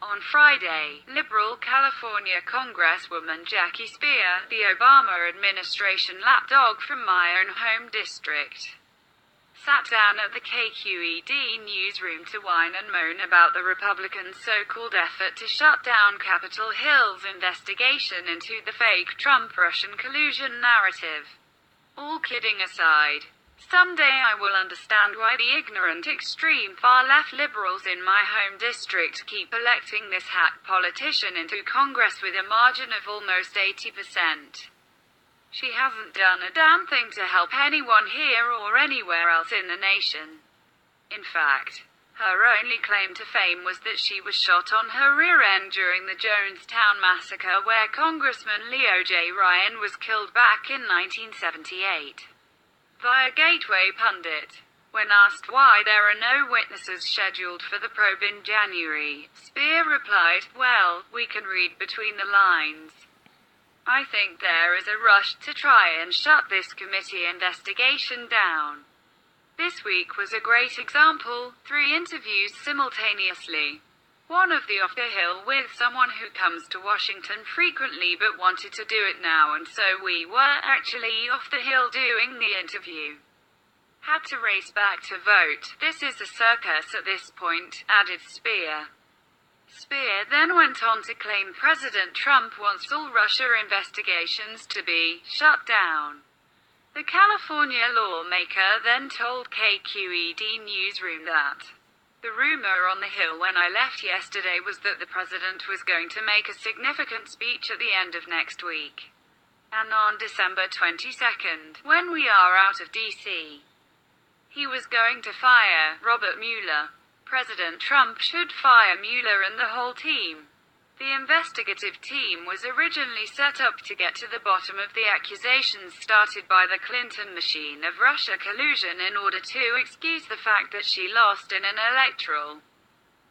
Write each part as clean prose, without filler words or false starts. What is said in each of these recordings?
On Friday, liberal California Congresswoman Jackie Speier, the Obama administration lapdog from my own home district, sat down at the KQED Newsroom to whine and moan about the Republicans' so-called effort to shut down Capitol Hill's investigation into the fake Trump-Russian collusion narrative. All kidding aside, someday I will understand why the ignorant extreme far-left liberals in my home district keep electing this hack politician into Congress with a margin of almost 80%. She hasn't done a damn thing to help anyone here or anywhere else in the nation. In fact, her only claim to fame was that she was shot on her rear end during the Jonestown massacre, where Congressman Leo J was killed back in 1978. Via Gateway Pundit, when asked why there are no witnesses scheduled for the probe in January, Speier replied, "Well, we can read between the lines. I think there is a rush to try and shut this committee investigation down. This week was a great example, 3 interviews simultaneously. One of the off the Hill with someone who comes to Washington frequently but wanted to do it now, and so we were actually off the Hill doing the interview. Had to race back to vote. This is a circus at this point," added Speier. Speier then went on to claim President Trump wants all Russia investigations to be shut down. The California lawmaker then told KQED Newsroom that the rumor on the Hill when I left yesterday was that the president was going to make a significant speech at the end of next week. And on December 22nd, when we are out of D.C., he was going to fire Robert Mueller. President Trump should fire Mueller and the whole team. The investigative team was originally set up to get to the bottom of the accusations started by the Clinton machine of Russia collusion in order to excuse the fact that she lost in an electoral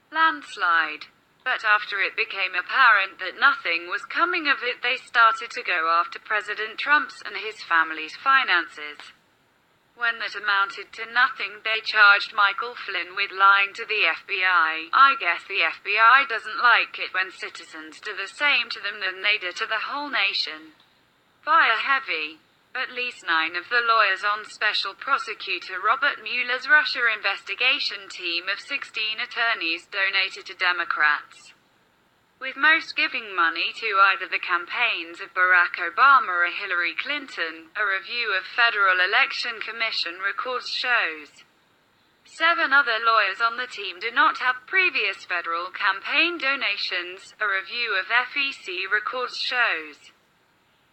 landslide. But after it became apparent that nothing was coming of it, they started to go after President Trump's and his family's finances. When that amounted to nothing, they charged Michael Flynn with lying to the FBI. I guess the FBI doesn't like it when citizens do the same to them than they do to the whole nation. Via heavy. At least 9 of the lawyers on Special Prosecutor Robert Mueller's Russia investigation team of 16 attorneys donated to Democrats, with most giving money to either the campaigns of Barack Obama or Hillary Clinton, a review of Federal Election Commission records shows. 7 other lawyers on the team do not have previous federal campaign donations, a review of FEC records shows.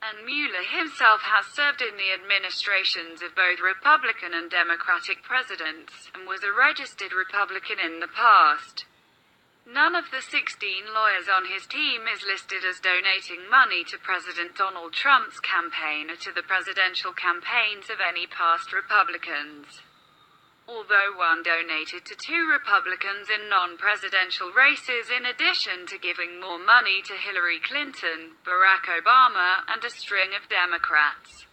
And Mueller himself has served in the administrations of both Republican and Democratic presidents, and was a registered Republican in the past. None of the 16 lawyers on his team is listed as donating money to President Donald Trump's campaign or to the presidential campaigns of any past Republicans. Although one donated to 2 Republicans in non-presidential races in addition to giving more money to Hillary Clinton, Barack Obama, and a string of Democrats.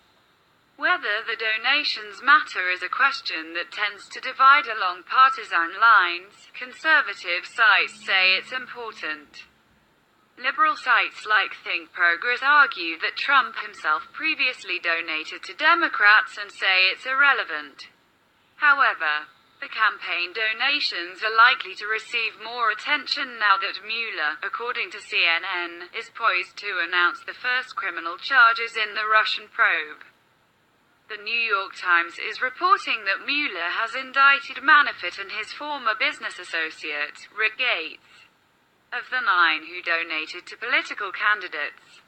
Whether the donations matter is a question that tends to divide along partisan lines. Conservative sites say it's important. Liberal sites like Think Progress argue that Trump himself previously donated to Democrats and say it's irrelevant. However, the campaign donations are likely to receive more attention now that Mueller, according to CNN, is poised to announce the first criminal charges in the Russian probe. The New York Times is reporting that Mueller has indicted Manafort and his former business associate, Rick Gates. Of the 9 who donated to political candidates,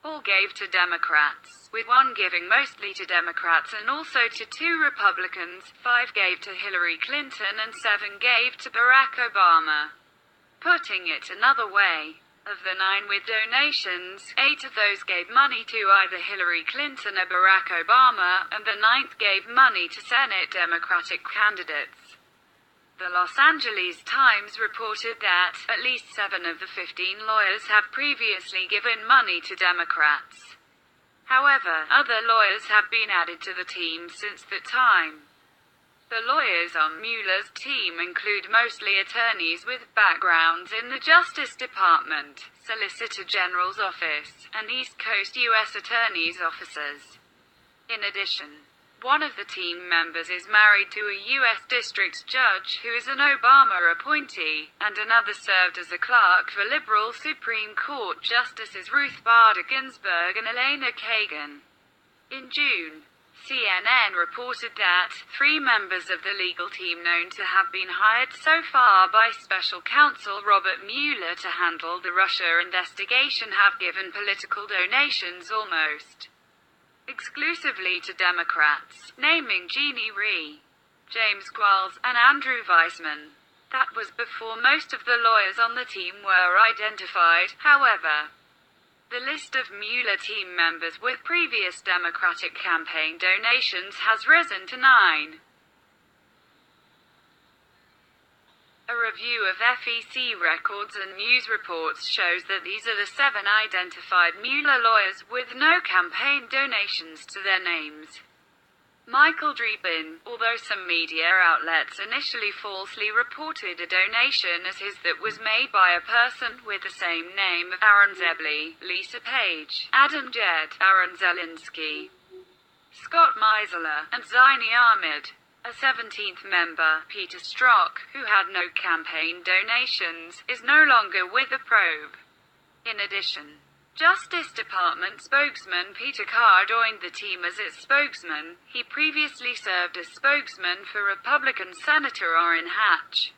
all gave to Democrats, with 1 giving mostly to Democrats and also to 2 Republicans, 5 gave to Hillary Clinton and 7 gave to Barack Obama. Putting it another way, of the 9 with donations, 8 of those gave money to either Hillary Clinton or Barack Obama, and the 9th gave money to Senate Democratic candidates. The Los Angeles Times reported that at least 7 of the 15 lawyers have previously given money to Democrats. However, other lawyers have been added to the team since that time. The lawyers on Mueller's team include mostly attorneys with backgrounds in the Justice Department, Solicitor General's Office, and East Coast U.S. Attorney's offices. In addition, one of the team members is married to a U.S. District Judge who is an Obama appointee, and another served as a clerk for liberal Supreme Court Justices Ruth Bader Ginsburg and Elena Kagan. In June, CNN reported that 3 members of the legal team known to have been hired so far by special counsel Robert Mueller to handle the Russia investigation have given political donations almost exclusively to Democrats, naming Jeannie Rhee, James Quarles, and Andrew Weissman. That was before most of the lawyers on the team were identified, however. The list of Mueller team members with previous Democratic campaign donations has risen to 9. A review of FEC records and news reports shows that these are the 7 identified Mueller lawyers with no campaign donations to their names. Michael Dreeben, although some media outlets initially falsely reported a donation as his that was made by a person with the same name of Aaron Zebley, Lisa Page, Adam Jed, Aaron Zelinsky, Scott Meisler, and Zaini Ahmed. A 17th member, Peter Strzok, who had no campaign donations, is no longer with the probe. In addition, Justice Department spokesman Peter Carr joined the team as its spokesman. He previously served as spokesman for Republican Senator Orrin Hatch.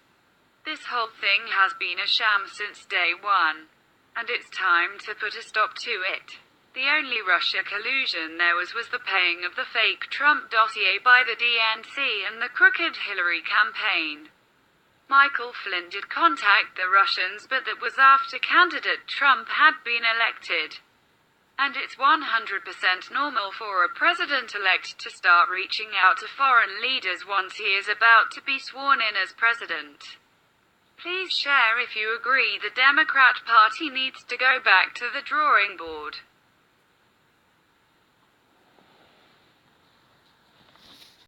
This whole thing has been a sham since day one, and it's time to put a stop to it. The only Russia collusion there was the paying of the fake Trump dossier by the DNC and the crooked Hillary campaign. Michael Flynn did contact the Russians, but that was after candidate Trump had been elected. And it's 100% normal for a president-elect to start reaching out to foreign leaders once he is about to be sworn in as president. Please share if you agree the Democrat Party needs to go back to the drawing board.